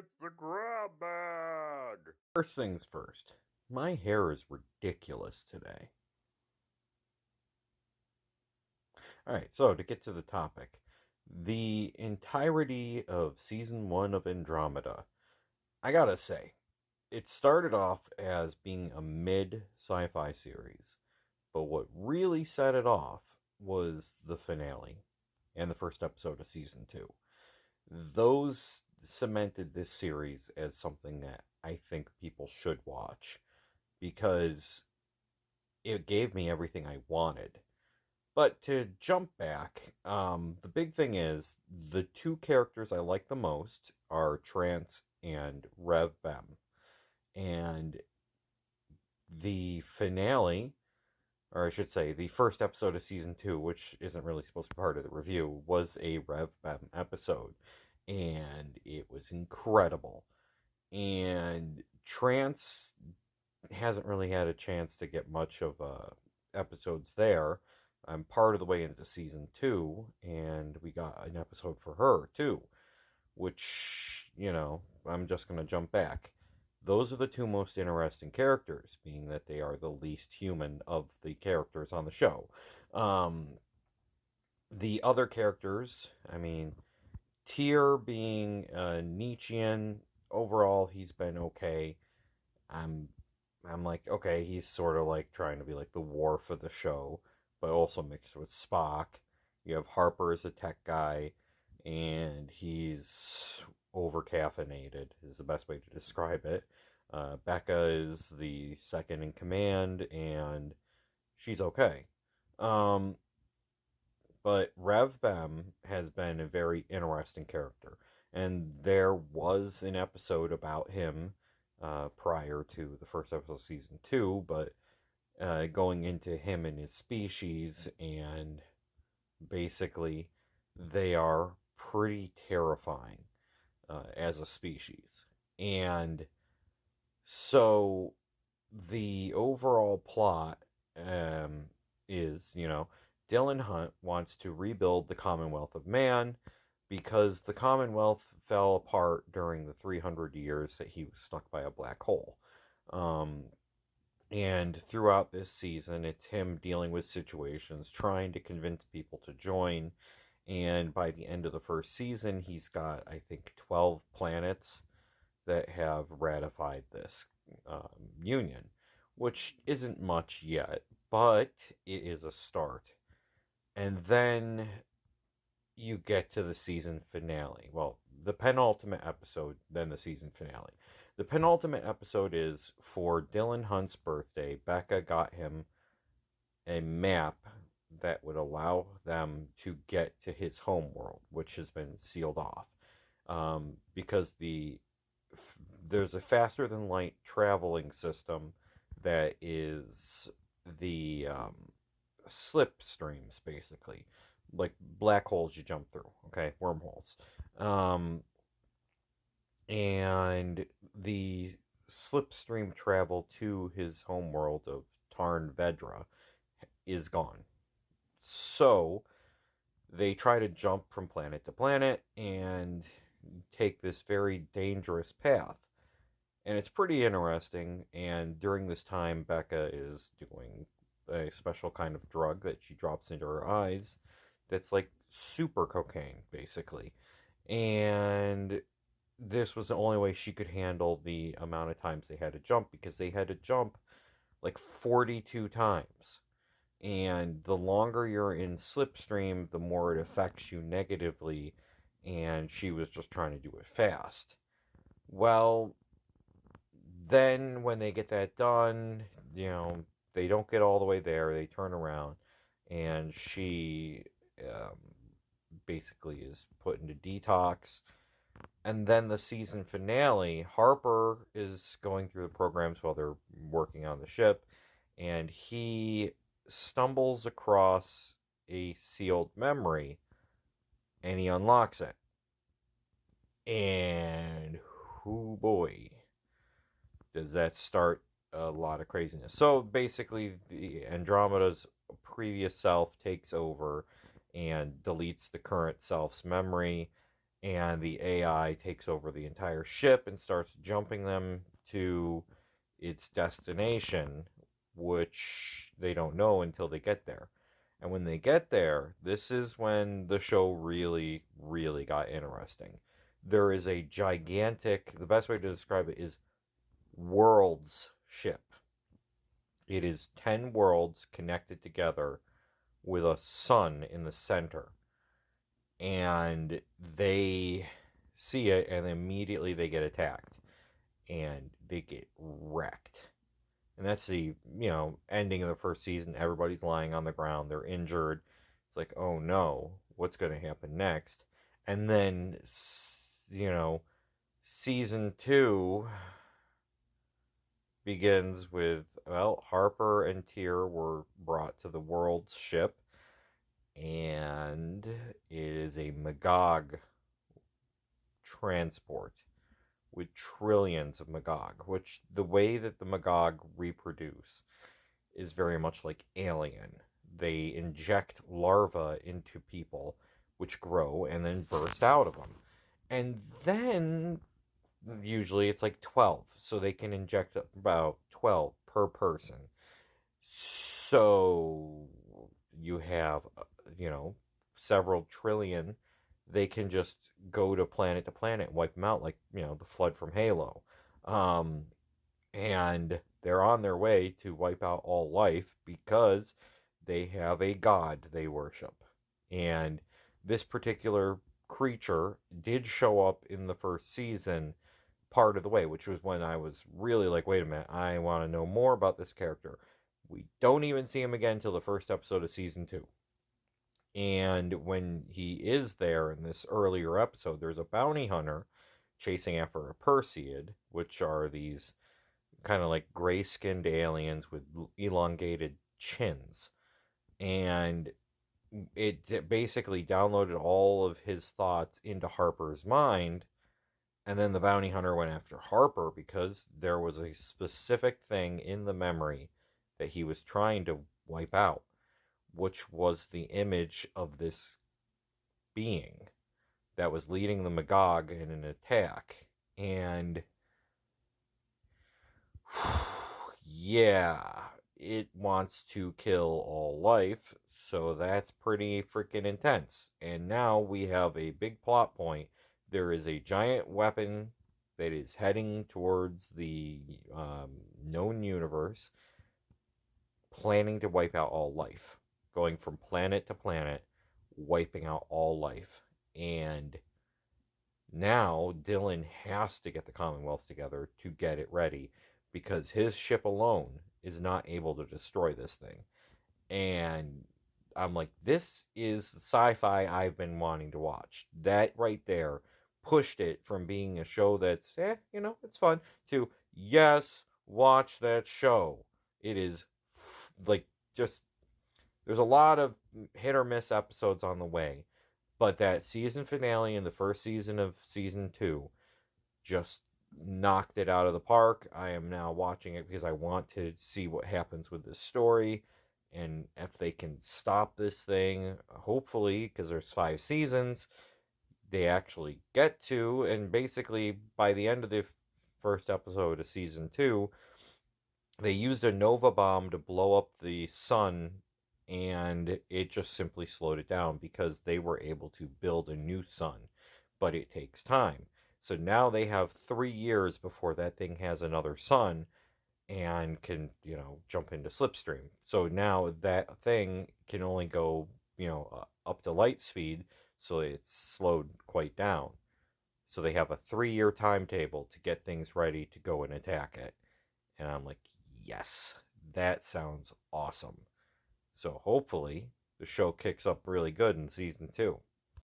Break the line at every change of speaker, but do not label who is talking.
It's the grab bag!
First things first, my hair is ridiculous today. Alright, so to get to the topic, the entirety of season 1 of Andromeda, I gotta say, it started off as being a mid sci fi series, but what really set it off was the finale and the first episode of season 2. Those cemented this series as something that I think people should watch because it gave me everything I wanted. But to jump back, the big thing is the two characters I like the most are Trance and Rev Bem. And the finale, or I should say, the first episode of season 2, which isn't really supposed to be part of the review, was a Rev Bem episode. And it was incredible. And Trance hasn't really had a chance to get much of episodes there. I'm part of the way into season 2, and we got an episode for her too, which, I'm just going to jump back. Those are the two most interesting characters, being that they are the least human of the characters on the show. Um, the other characters, I mean, Tyr being Nietzschean, overall, he's been okay. I'm I'm like, okay, he's sort of like trying to be like the Worf of the show, but also mixed with Spock. You have Harper as a tech guy, and he's over caffeinated, is the best way to describe it. Becca is the second in command, and she's okay. Um, but Rev Bem has been a very interesting character, and there was an episode about him prior to the first episode of season 2, but going into him and his species, and basically they are pretty terrifying as a species. And so the overall plot is, Dylan Hunt wants to rebuild the Commonwealth of Man because the Commonwealth fell apart during the 300 years that he was stuck by a black hole. Um, and throughout this season, it's him dealing with situations, trying to convince people to join. And by the end of the first season, he's got, I think, 12 planets that have ratified this union, which isn't much yet, but it is a start. And then you get to the season finale. Well, the penultimate episode, then the season finale. The penultimate episode is for Dylan Hunt's birthday. Becca got him a map that would allow them to get to his home world, which has been sealed off. Because there's a faster than light traveling system that is the slipstreams, basically, like black holes you jump through. Okay, wormholes, and the slipstream travel to his homeworld of Tarn Vedra is gone. So they try to jump from planet to planet and take this very dangerous path. And it's pretty interesting. And during this time, Becca is doing a special kind of drug that she drops into her eyes that's like super cocaine, basically. And this was the only way she could handle the amount of times they had to jump because they had to jump like 42 times. And the longer you're in slipstream, the more it affects you negatively. And she was just trying to do it fast. Well, then when they get that done, they don't get all the way there. They turn around, and she um, basically is put into detox. And then the season finale, Harper is going through the programs while they're working on the ship, and he stumbles across a sealed memory, and he unlocks it. And, oh boy, does that start a lot of craziness. So basically, the Andromeda's previous self takes over and deletes the current self's memory, and the AI takes over the entire ship and starts jumping them to its destination, which they don't know until they get there. And when they get there, this is when the show really, really got interesting. There is a gigantic, the best way to describe it is worlds ship. It is 10 worlds connected together with a sun in the center. And they see it, and immediately they get attacked. And they get wrecked. And that's the, ending of the first season. Everybody's lying on the ground. They're injured. It's like, oh no, what's going to happen next? And then, season two begins with, well, Harper and Tyr were brought to the world's ship, and it is a Magog transport with trillions of Magog, which the way that the Magog reproduce is very much like Alien. They inject larvae into people, which grow and then burst out of them. And then usually it's like 12, so they can inject about 12 per person. So you have, you know, several trillion. They can just go to planet and wipe them out, like, the flood from Halo. Um, and they're on their way to wipe out all life because they have a god they worship. And this particular creature did show up in the first season part of the way, which was when I was really like, wait a minute, I want to know more about this character. We don't even see him again until the first episode of season 2. And when he is there in this earlier episode, there's a bounty hunter chasing after a Perseid, which are these kind of like gray skinned aliens with elongated chins. And it basically downloaded all of his thoughts into Harper's mind. And then the bounty hunter went after Harper because there was a specific thing in the memory that he was trying to wipe out, which was the image of this being that was leading the Magog in an attack. And yeah, it wants to kill all life, so that's pretty freaking intense. And now we have a big plot point. There is a giant weapon that is heading towards the known universe, planning to wipe out all life, going from planet to planet, wiping out all life. And now Dylan has to get the Commonwealth together to get it ready because his ship alone is not able to destroy this thing. And I'm like, this is sci-fi I've been wanting to watch. That right there pushed it from being a show that's, it's fun, to, yes, watch that show. It is like, just, there's a lot of hit or miss episodes on the way, but that season finale in the first season of season 2 just knocked it out of the park. I am now watching it because I want to see what happens with this story and if they can stop this thing. Hopefully, because there's 5 seasons, they actually get to, and basically by the end of the first episode of season 2, they used a Nova bomb to blow up the sun, and it just simply slowed it down because they were able to build a new sun, but it takes time. So now they have 3 years before that thing has another sun and can, jump into slipstream. So now that thing can only go, up to light speed, so it's slowed quite down. So they have a 3-year timetable to get things ready to go and attack it. And I'm like, yes, that sounds awesome. So hopefully the show kicks up really good in season 2.